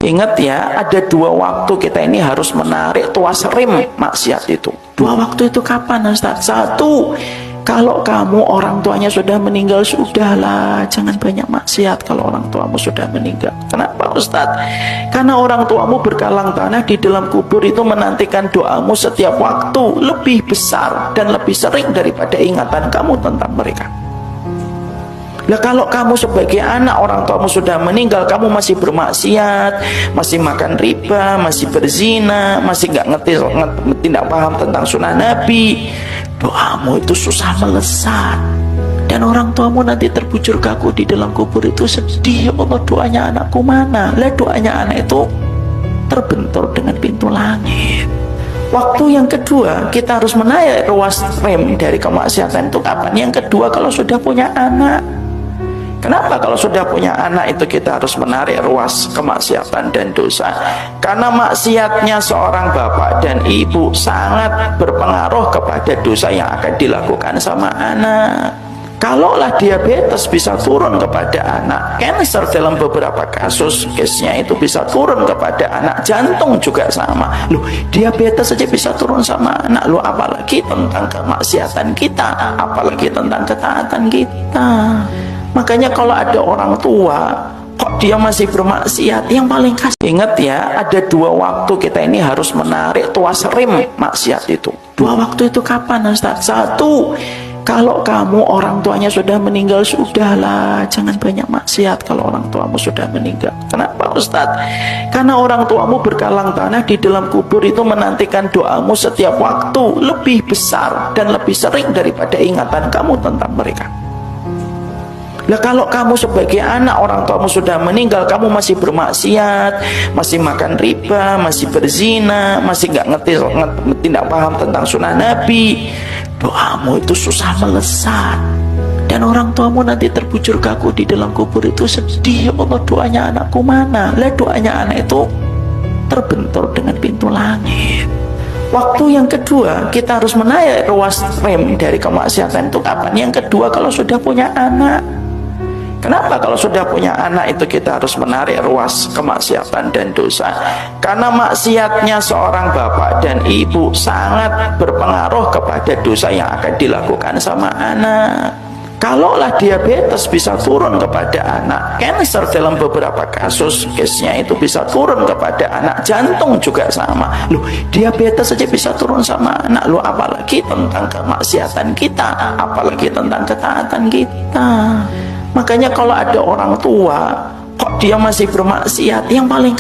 Ingat ya, ada dua waktu kita ini harus menarik tuas rem maksiat itu. Dua waktu itu kapan, Ustaz? Satu, kalau kamu orang tuanya sudah meninggal, sudahlah, jangan banyak maksiat kalau orang tuamu sudah meninggal. Kenapa, Ustaz? Karena orang tuamu berkalang tanah di dalam kubur itu menantikan doamu setiap waktu lebih besar dan lebih sering daripada ingatan kamu tentang mereka. Lah kalau kamu sebagai anak orang tuamu sudah meninggal, kamu masih bermaksiat, masih makan riba, masih berzina, masih nggak ngerti tidak paham tentang sunnah Nabi, doamu itu susah melesat. Dan orang tuamu nanti terbujur kaku di dalam kubur itu sedih, ya Allah, doanya anakku mana? Lah doanya anak itu terbentur dengan pintu langit. Waktu yang kedua, kita harus menarik ruas rem dari kemaksiatan itu kapan? Yang kedua, kalau sudah punya anak. Kenapa kalau sudah punya anak itu kita harus menarik ruas kemaksiatan dan dosa? Karena maksiatnya seorang bapak dan ibu sangat berpengaruh kepada dosa yang akan dilakukan sama anak. Kalaulah diabetes bisa turun kepada anak, cancer dalam beberapa kasus case-nya itu bisa turun kepada anak, jantung juga sama. Loh, diabetes saja bisa turun sama anak, loh apalagi tentang kemaksiatan kita, apalagi tentang ketaatan kita. Makanya kalau ada orang tua kok dia masih bermaksiat, yang paling kasih, ingat ya, ada dua waktu kita ini harus menarik tuas rem maksiat itu. Dua waktu itu kapan, Ustaz? Satu, kalau kamu orang tuanya sudah meninggal, sudahlah, jangan banyak maksiat kalau orang tuamu sudah meninggal. Kenapa, Ustaz? Karena orang tuamu berkalang tanah di dalam kubur itu menantikan doamu setiap waktu lebih besar dan lebih sering daripada ingatan kamu tentang mereka. Lah kalau kamu sebagai anak orang tuamu sudah meninggal, kamu masih bermaksiat, masih makan riba, masih berzina, masih nggak ngerti tidak paham tentang sunnah Nabi, doamu itu susah melesat. Dan orang tuamu nanti terbujur kaku di dalam kubur itu sedih, ya Allah, doanya anakku mana? Lah doanya anak itu terbentur dengan pintu langit. Waktu yang kedua, kita harus menarik ruas rem dari kemaksiatan itu kapan? Yang kedua, kalau sudah punya anak. Kenapa kalau sudah punya anak itu kita harus menarik ruas kemaksiatan dan dosa? Karena maksiatnya seorang bapak dan ibu sangat berpengaruh kepada dosa yang akan dilakukan sama anak. Kalaulah diabetes bisa turun kepada anak, cancer dalam beberapa kasus case-nya itu bisa turun kepada anak, jantung juga sama. Loh, diabetes saja bisa turun sama anak, loh apalagi tentang kemaksiatan kita, apalagi tentang ketaatan kita. Makanya kalau ada orang tua kok dia masih bermaksiat, yang paling